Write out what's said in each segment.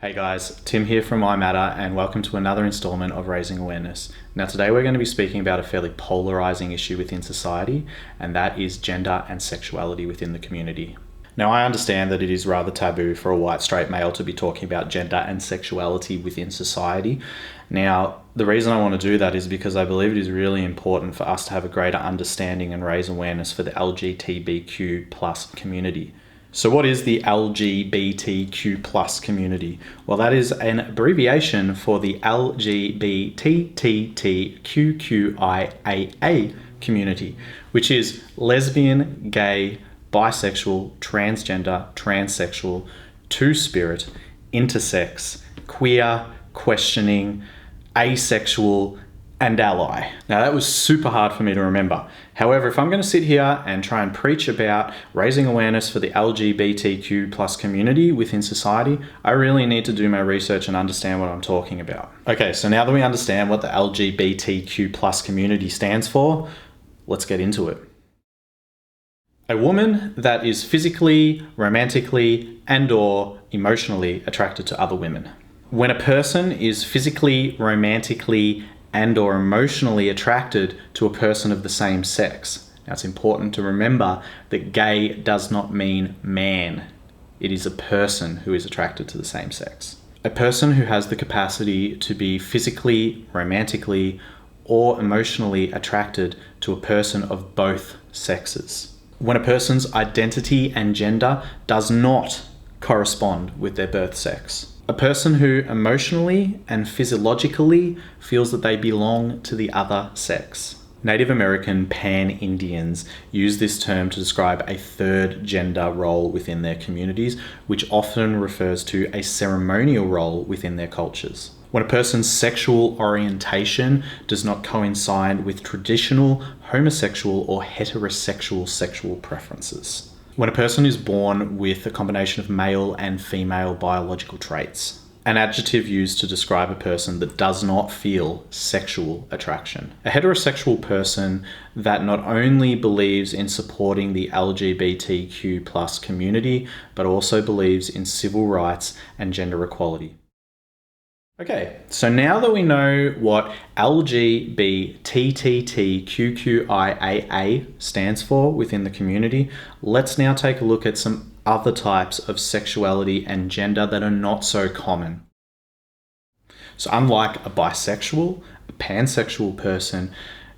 Hey guys, Tim here from iMatter and welcome to another installment of Raising Awareness. Now today we're going to be speaking about a fairly polarizing issue within society, and that is gender and sexuality within the community. Now I understand that it is rather taboo for a white straight male to be talking about gender and sexuality within society. Now the reason I want to do that is because I believe it is really important for us to have a greater understanding and raise awareness for the LGBTQ plus community. So what is the LGBTQ plus community? Well, that is an abbreviation for the LGBTQQIAA community, which is lesbian, gay, bisexual, transgender, transsexual, two-spirit, intersex, queer, questioning, asexual, and ally. Now that was super hard for me to remember. However, if I'm going to sit here and try and preach about raising awareness for the LGBTQ plus community within society, I really need to do my research and understand what I'm talking about. Okay, so now that we understand what the LGBTQ plus community stands for, let's get into it. A woman that is physically, romantically, and/or emotionally attracted to other women. When a person is physically, romantically, and/or emotionally attracted to a person of the same sex. Now it's important to remember that gay does not mean man. It is a person who is attracted to the same sex. A person who has the capacity to be physically, romantically, or emotionally attracted to a person of both sexes. When a person's identity and gender does not correspond with their birth sex. A person who emotionally and physiologically feels that they belong to the other sex. Native American pan-Indians use this term to describe a third gender role within their communities, which often refers to a ceremonial role within their cultures. When a person's sexual orientation does not coincide with traditional homosexual or heterosexual sexual preferences. When a person is born with a combination of male and female biological traits. An adjective used to describe a person that does not feel sexual attraction. A heterosexual person that not only believes in supporting the LGBTQ plus community, but also believes in civil rights and gender equality. Okay, so now that we know what LGBTQQIAA stands for within the community, let's now take a look at some other types of sexuality and gender that are not so common. So unlike a bisexual, a pansexual person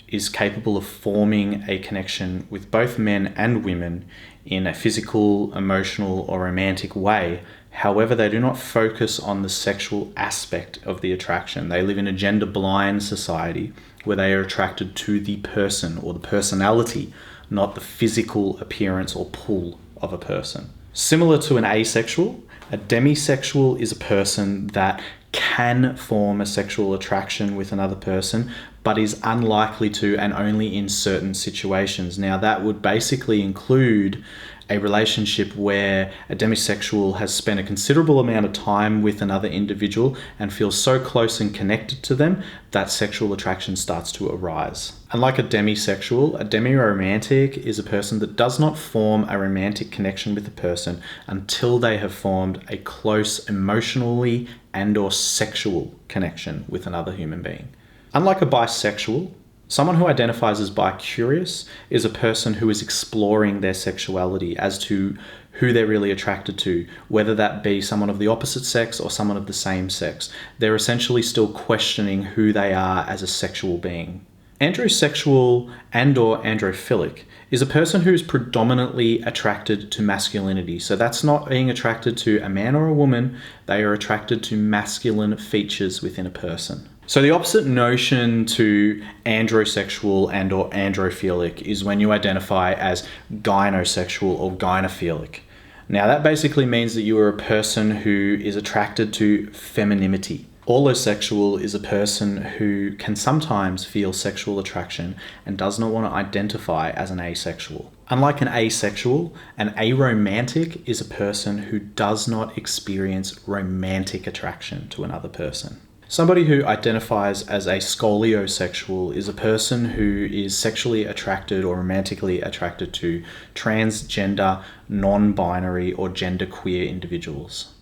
is capable of forming a connection with both men and women in a physical, emotional, or romantic way. However, they do not focus on the sexual aspect of the attraction. They live in a gender-blind society where they are attracted to the person or the personality, not the physical appearance or pull of a person. Similar to an asexual, a demisexual is a person that can form a sexual attraction with another person, but is unlikely to and only in certain situations. Now that would basically include a relationship where a demisexual has spent a considerable amount of time with another individual and feels so close and connected to them that sexual attraction starts to arise. Unlike a demisexual, a demiromantic is a person that does not form a romantic connection with a person until they have formed a close emotionally and/or sexual connection with another human being. Unlike a bisexual, someone who identifies as bi-curious is a person who is exploring their sexuality as to who they're really attracted to, whether that be someone of the opposite sex or someone of the same sex. They're essentially still questioning who they are as a sexual being. Androsexual and/or androphilic is a person who is predominantly attracted to masculinity. So that's not being attracted to a man or a woman, they are attracted to masculine features within a person. So the opposite notion to androsexual and/or androphilic is when you identify as gynosexual or gynophilic. Now that basically means that you are a person who is attracted to femininity. Allosexual is a person who can sometimes feel sexual attraction and does not want to identify as an asexual. Unlike an asexual, an aromantic is a person who does not experience romantic attraction to another person. Somebody who identifies as a scoliosexual is a person who is sexually attracted or romantically attracted to transgender, non-binary, or genderqueer individuals.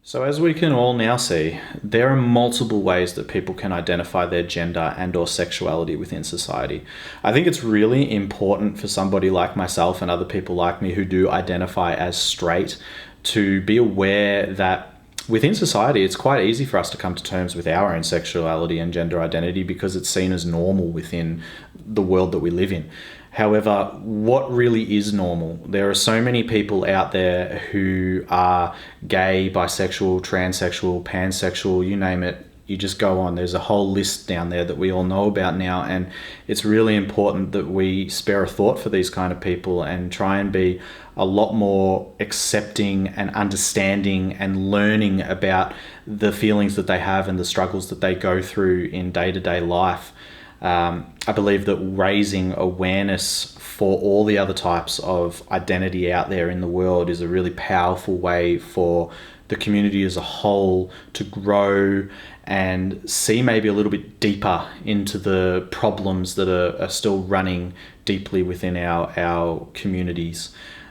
So as we can all now see, there are multiple ways that people can identify their gender and or sexuality within society. I think it's really important for somebody like myself and other people like me who do identify as straight to be aware that within society, it's quite easy for us to come to terms with our own sexuality and gender identity because it's seen as normal within the world that we live in. However, what really is normal? There are so many people out there who are gay, bisexual, transsexual, pansexual, you name it. You just go on. There's a whole list down there that we all know about now. And it's really important that we spare a thought for these kind of people and try and be a lot more accepting and understanding and learning about the feelings that they have and the struggles that they go through in day-to-day life. I believe that raising awareness for all the other types of identity out there in the world is a really powerful way for the community as a whole to grow and see maybe a little bit deeper into the problems that are still running deeply within our communities.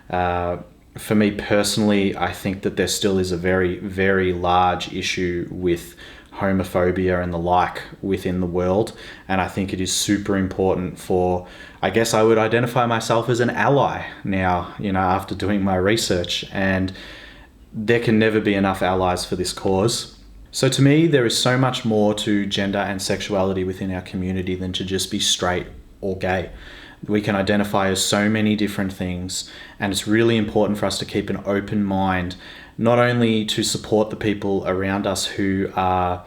For me personally, I think that there still is a very, very large issue with homophobia and the like within the world. And I think it is super important for, I guess I would identify myself as an ally now, after doing my research. And there can never be enough allies for this cause. So to me, there is so much more to gender and sexuality within our community than to just be straight or gay. We can identify as so many different things, and it's really important for us to keep an open mind, not only to support the people around us who are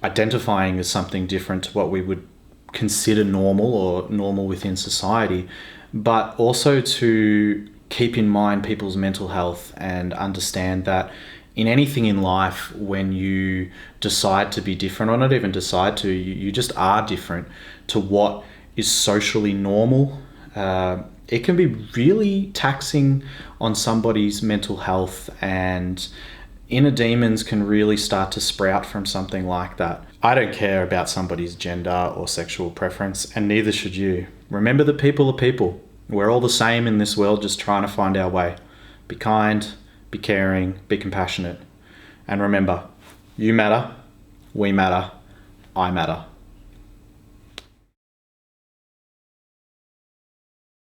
identifying as something different to what we would consider normal or normal within society, but also to keep in mind people's mental health and understand that in anything in life, when you decide to be different, or not even decide to, you just are different to what is socially normal. It can be really taxing on somebody's mental health, and inner demons can really start to sprout from something like that. I don't care about somebody's gender or sexual preference, and neither should you. Remember that people are people. We're all the same in this world, just trying to find our way. Be kind, be caring, be compassionate. And remember, you matter, we matter, I matter.